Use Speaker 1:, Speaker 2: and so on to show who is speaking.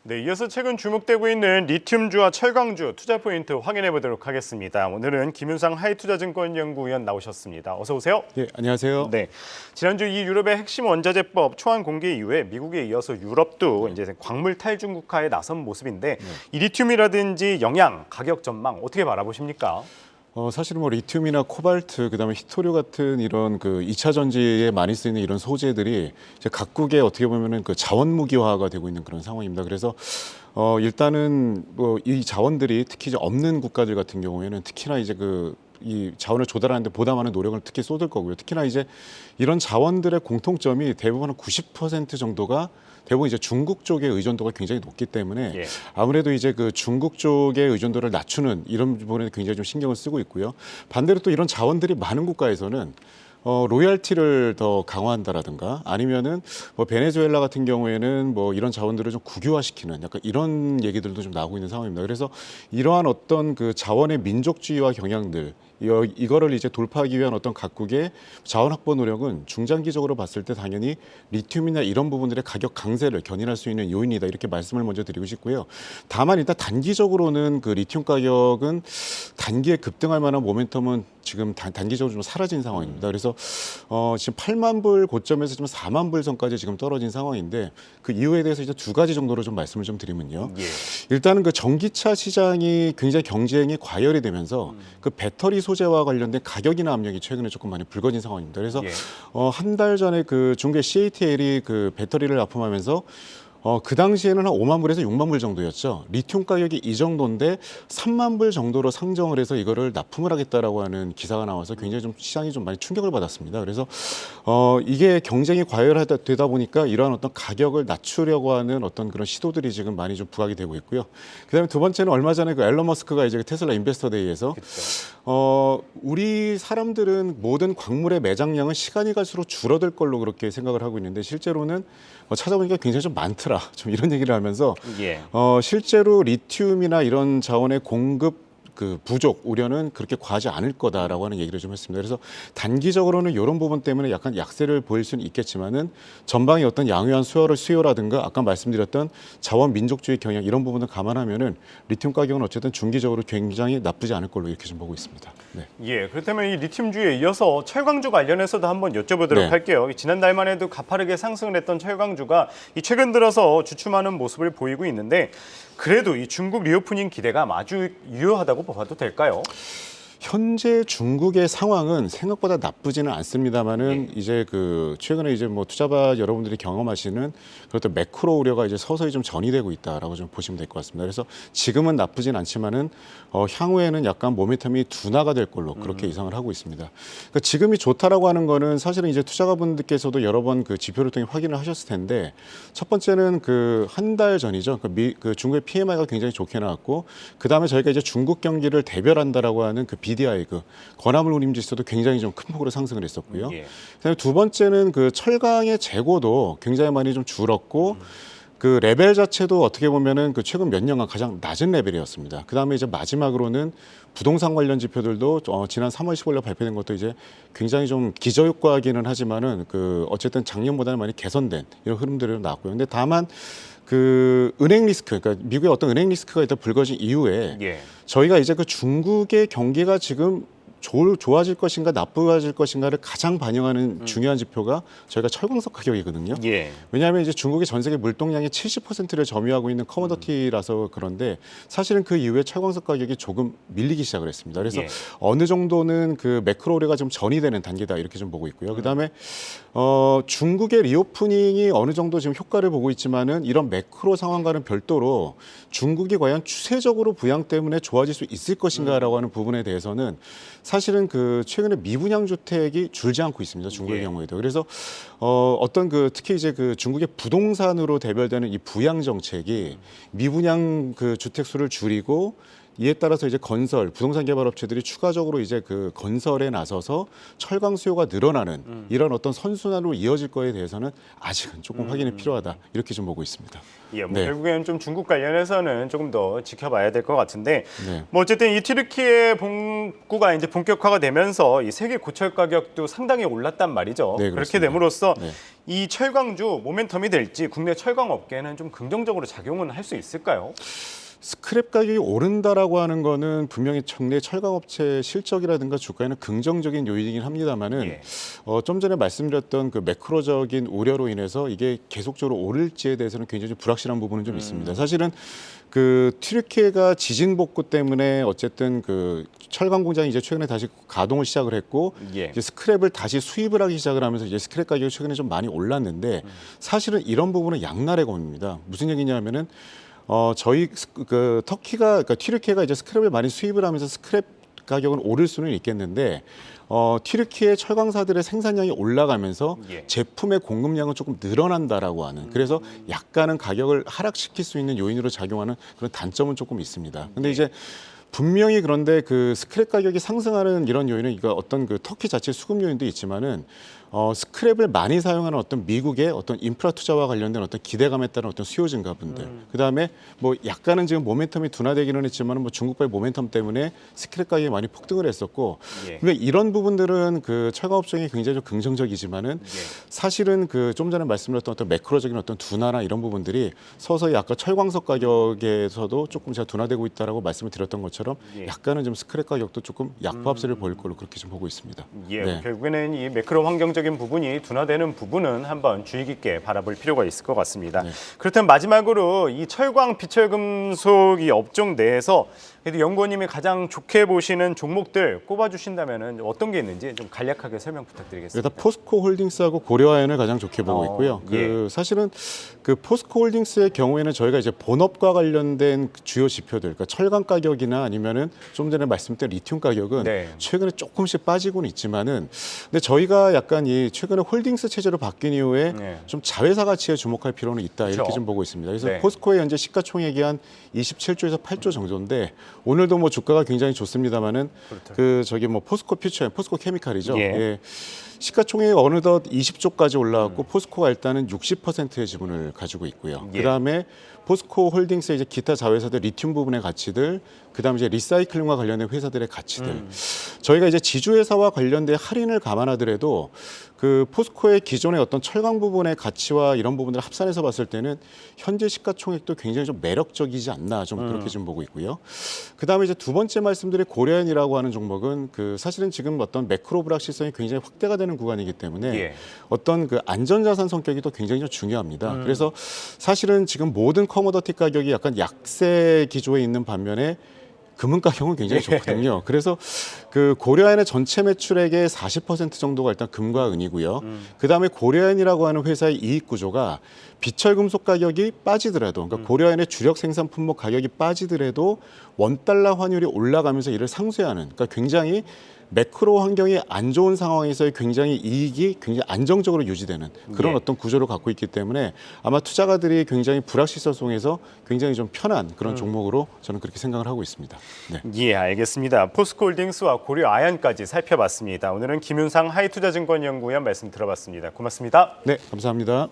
Speaker 1: 네, 이어서 최근 주목되고 있는 리튬주와 철강주 투자 포인트 확인해 보도록 하겠습니다. 오늘은 김윤상 하이투자증권 연구위원 나오셨습니다. 어서 오세요.
Speaker 2: 네, 안녕하세요.
Speaker 1: 네, 지난주 이 유럽의 핵심 원자재법 초안 공개 이후에 미국에 이어서 유럽도 이제 광물 탈중국화에 나선 모습인데 이 리튬이라든지 영양, 가격 전망 어떻게 바라보십니까?
Speaker 2: 사실은 뭐 리튬이나 코발트, 그다음에 히토류 같은 이런 그 2차 전지에 많이 쓰이는 이런 소재들이 이제 각국의 어떻게 보면은 그 자원 무기화가 되고 있는 그런 상황입니다. 그래서 일단은 뭐 이 자원들이 특히 이제 없는 국가들 같은 경우에는 특히나 이제 이 자원을 조달하는데 보다 많은 노력을 특히 쏟을 거고요. 특히나 이제 이런 자원들의 공통점이 대부분 한 90% 정도가 대부분 이제 중국 쪽의 의존도가 굉장히 높기 때문에 아무래도 이제 그 중국 쪽의 의존도를 낮추는 이런 부분에 굉장히 좀 신경을 쓰고 있고요. 반대로 또 이런 자원들이 많은 국가에서는 로열티를 더 강화한다라든가 아니면은 뭐 베네수엘라 같은 경우에는 뭐 이런 자원들을 좀 국유화시키는 약간 이런 얘기들도 좀 나오고 있는 상황입니다. 그래서 이러한 어떤 그 자원의 민족주의와 경향들 이거를 이제 돌파하기 위한 어떤 각국의 자원 확보 노력은 중장기적으로 봤을 때 당연히 리튬이나 이런 부분들의 가격 강세를 견인할 수 있는 요인이다 이렇게 말씀을 먼저 드리고 싶고요. 다만 일단 단기적으로는 그 리튬 가격은 단기에 급등할 만한 모멘텀은 지금 단기적으로 좀 사라진 상황입니다. 그래서 지금 8만 불 고점에서 지금 4만 불 선까지 지금 떨어진 상황인데 그 이유에 대해서 이제 두 가지 정도로 좀 말씀을 좀 드리면요. 일단은 그 전기차 시장이 굉장히 경쟁이 과열이 되면서 그 배터리 소재와 관련된 가격이나 압력이 최근에 조금 많이 불거진 상황입니다. 그래서 한 달 전에 그 중국의 CATL이 그 배터리를 납품하면서 그 당시에는 한 5만 불에서 6만 불 정도였죠. 리튬 가격이 이 정도인데 3만 불 정도로 상정을 해서 이거를 납품을 하겠다라고 하는 기사가 나와서 굉장히 좀 시장이 좀 많이 충격을 받았습니다. 그래서 이게 경쟁이 과열되다 보니까 이러한 어떤 가격을 낮추려고 하는 어떤 그런 시도들이 지금 많이 좀 부각이 되고 있고요. 그다음에 두 번째는 얼마 전에 그 앨런 머스크가 이제 테슬라 인베스터 데이에서 우리 사람들은 모든 광물의 매장량은 시간이 갈수록 줄어들 걸로 그렇게 생각을 하고 있는데 실제로는 찾아보니까 굉장히 좀 많더라. 좀 이런 얘기를 하면서 실제로 리튬이나 이런 자원의 공급 그 부족 우려는 그렇게 과하지 않을 거다라고 하는 얘기를 좀 했습니다. 그래서 단기적으로는 이런 부분 때문에 약간 약세를 보일 수는 있겠지만은 전방의 어떤 양호한 수요라든가 아까 말씀드렸던 자원 민족주의 경향 이런 부분을 감안하면은 리튬 가격은 어쨌든 중기적으로 굉장히 나쁘지 않을 걸로 이렇게 좀 보고 있습니다. 네.
Speaker 1: 그렇다면 이 리튬주에 이어서 철강주 관련해서도 한번 여쭤보도록 할게요. 지난달만 해도 가파르게 상승을 했던 철강주가 최근 들어서 주춤하는 모습을 보이고 있는데 그래도 이 중국 리오프닝 기대가 아주 유효하다고 봐도 될까요?
Speaker 2: 현재 중국의 상황은 생각보다 나쁘지는 않습니다만은 이제 그 최근에 이제 뭐 투자바 여러분들이 경험하시는 그것도 매크로 우려가 이제 서서히 좀 전이되고 있다라고 좀 보시면 될 것 같습니다. 그래서 지금은 나쁘진 않지만은 향후에는 약간 모멘텀이 둔화가 될 걸로 그렇게 예상을 하고 있습니다. 그러니까 지금이 좋다라고 하는 거는 사실은 이제 투자가분들께서도 여러 번 그 지표를 통해 확인을 하셨을 텐데 첫 번째는 그 한 달 전이죠. 그 중국의 PMI가 굉장히 좋게 나왔고 그 다음에 저희가 이제 중국 경기를 대별한다라고 하는 그 BDI 그 건화물 운임 지수도 굉장히 좀 큰 폭으로 상승을 했었고요. 그다음에 두 번째는 그 철강의 재고도 굉장히 많이 좀 줄었고 그 레벨 자체도 어떻게 보면은 그 최근 몇 년간 가장 낮은 레벨이었습니다. 그다음에 이제 마지막으로는 부동산 관련 지표들도 지난 3월 15일에 발표된 것도 이제 굉장히 좀 기저효과이기는 하지만은 그 어쨌든 작년보다는 많이 개선된 이런 흐름들이 나왔고요. 근데 다만 그 은행 리스크, 그러니까 미국의 어떤 은행 리스크가 일단 불거진 이후에 저희가 이제 그 중국의 경기가 지금 좋아질 것인가 나빠질 것인가를 가장 반영하는 중요한 지표가 저희가 철광석 가격이거든요. 왜냐하면 이제 중국이 전 세계 물동량의 70%를 점유하고 있는 커머더티라서 그런데 사실은 그 이후에 철광석 가격이 조금 밀리기 시작을 했습니다. 그래서 어느 정도는 그 매크로 우려가 좀 전이되는 단계다 이렇게 좀 보고 있고요. 그다음에 중국의 리오프닝이 어느 정도 지금 효과를 보고 있지만은 이런 매크로 상황과는 별도로 중국이 과연 추세적으로 부양 때문에 좋아질 수 있을 것인가라고 하는 부분에 대해서는 사실은 그 최근에 미분양 주택이 줄지 않고 있습니다. 중국의 경우에도. 그래서 어떤 그 특히 이제 그 중국의 부동산으로 대별되는 이 부양 정책이 미분양 그 주택 수를 줄이고 이에 따라서 이제 부동산 개발 업체들이 추가적으로 이제 그 건설에 나서서 철강 수요가 늘어나는 이런 어떤 선순환으로 이어질 거에 대해서는 아직은 조금 확인이 필요하다 이렇게 좀 보고 있습니다.
Speaker 1: 결국에는 좀 중국 관련해서는 조금 더 지켜봐야 될 것 같은데 뭐 어쨌든 이 튀르키예 복구가 이제 본격화가 되면서 이 세계 고철 가격도 상당히 올랐단 말이죠. 그렇게 됨으로써 이 철강주 모멘텀이 될지 국내 철강 업계는 좀 긍정적으로 작용은 할 수 있을까요?
Speaker 2: 스크랩 가격이 오른다라고 하는 거는 분명히 국내 철강업체 실적이라든가 주가에는 긍정적인 요인이긴 합니다만은
Speaker 1: 예.
Speaker 2: 좀 전에 말씀드렸던 그 매크로적인 우려로 인해서 이게 계속적으로 오를지에 대해서는 굉장히 좀 불확실한 부분은 좀 있습니다. 사실은 그 튀르키예가 지진 복구 때문에 어쨌든 그 철강 공장이 이제 최근에 다시 가동을 시작을 했고
Speaker 1: 예.
Speaker 2: 이제 스크랩을 다시 수입을 하기 시작을 하면서 이제 스크랩 가격이 최근에 좀 많이 올랐는데 사실은 이런 부분은 양날의 검입니다. 무슨 얘기냐면은 저희 그 터키가 그러니까 튀르키예가 이제 스크랩을 많이 수입을 하면서 스크랩 가격은 오를 수는 있겠는데 튀르키예 철강사들의 생산량이 올라가면서
Speaker 1: 예.
Speaker 2: 제품의 공급량은 조금 늘어난다라고 하는 그래서 약간은 가격을 하락시킬 수 있는 요인으로 작용하는 그런 단점은 조금 있습니다. 근데 이제 분명히 그런데 그 스크랩 가격이 상승하는 이런 요인은 이거 어떤 그 터키 자체 수급 요인도 있지만은 스크랩을 많이 사용하는 어떤 미국의 어떤 인프라 투자와 관련된 어떤 기대감에 따른 어떤 수요 증가분들. 그다음에 뭐 약간은 지금 모멘텀이 둔화되기는 했지만은 뭐 중국발 모멘텀 때문에 스크랩 가격이 많이 폭등을 했었고.
Speaker 1: 예.
Speaker 2: 그러니까 이런 부분들은 그 철강업종이 굉장히 좀 긍정적이지만은 사실은 그 좀 전에 말씀드렸던 어떤 매크로적인 어떤 둔화나 이런 부분들이 서서히 아까 철광석 가격에서도 조금 제가 둔화되고 있다라고 말씀을 드렸던 것처럼
Speaker 1: 예.
Speaker 2: 약간은 좀 스크랩 가격도 조금 약보합세를 보일 걸로 그렇게 좀 보고 있습니다.
Speaker 1: 예,
Speaker 2: 네.
Speaker 1: 결국에는 이 매크로 환경적인 부분이 둔화되는 부분은 한번 주의 깊게 바라볼 필요가 있을 것 같습니다.
Speaker 2: 네.
Speaker 1: 그렇다면 마지막으로 이 철광 비철금속 이 업종 내에서 그래도 연구원님이 가장 좋게 보시는 종목들 꼽아주신다면 어떤 게 있는지 좀 간략하게 설명 부탁드리겠습니다.
Speaker 2: 일단 포스코 홀딩스하고 고려아연을 가장 좋게 보고 있고요.
Speaker 1: 예.
Speaker 2: 그 사실은 그 포스코 홀딩스의 경우에는 저희가 이제 본업과 관련된 주요 지표들, 그러니까 철강 가격이나 아니면은 좀 전에 말씀드린 리튬 가격은
Speaker 1: 네.
Speaker 2: 최근에 조금씩 빠지고는 있지만은, 근데 저희가 약간 이 최근에 홀딩스 체제로 바뀐 이후에
Speaker 1: 네.
Speaker 2: 좀 자회사 가치에 주목할 필요는 있다 이렇게
Speaker 1: 그렇죠.
Speaker 2: 좀 보고 있습니다. 그래서
Speaker 1: 네.
Speaker 2: 포스코의 현재 시가총액이 한 27조에서 8조 정도인데 오늘도 뭐 주가가 굉장히 좋습니다만은
Speaker 1: 그렇죠.
Speaker 2: 그 저기 뭐 포스코 퓨처, 포스코 케미칼이죠.
Speaker 1: 예.
Speaker 2: 예. 시가총액이 어느덧 20조까지 올라왔고 포스코가 일단은 60%의 지분을 가지고 있고요.
Speaker 1: 예.
Speaker 2: 그다음에 포스코 홀딩스의 이제 기타 자회사들 리튬 부분의 가치들, 그다음에 이제 리사이클링과 관련된 회사들의 가치들. 저희가 이제 지주회사와 관련된 할인을 감안하더라도 그 포스코의 기존의 어떤 철강 부분의 가치와 이런 부분들을 합산해서 봤을 때는 현재 시가총액도 굉장히 좀 매력적이지 않나 좀 그렇게 좀 보고 있고요. 그다음에 이제 두 번째 말씀드린 고려엔이라고 하는 종목은 그 사실은 지금 어떤 매크로 불확실성이 굉장히 확대가 되는 구간이기 때문에
Speaker 1: 예.
Speaker 2: 어떤 그 안전자산 성격이 또 굉장히 좀 중요합니다. 그래서 사실은 지금 모든 커머더티 가격이 약간 약세 기조에 있는 반면에 금은 가격은 굉장히 좋거든요. 그래서 그 고려아연의 전체 매출액의 40% 정도가 일단 금과 은이고요. 그다음에 고려아연이라고 하는 회사의 이익 구조가 비철금속 가격이 빠지더라도, 그러니까 고려아연의 주력 생산 품목 가격이 빠지더라도 원달러 환율이 올라가면서 이를 상쇄하는, 그러니까 굉장히 매크로 환경이 안 좋은 상황에서의 굉장히 이익이 굉장히 안정적으로 유지되는 그런
Speaker 1: 예.
Speaker 2: 어떤 구조를 갖고 있기 때문에 아마 투자가들이 굉장히 불확실성 속에서 굉장히 좀 편한 그런 종목으로 저는 그렇게 생각을 하고 있습니다. 네.
Speaker 1: 예, 알겠습니다. 포스코홀딩스와 고려아연까지 살펴봤습니다. 오늘은 김윤상 하이투자증권연구원 말씀 들어봤습니다. 고맙습니다.
Speaker 2: 네, 감사합니다.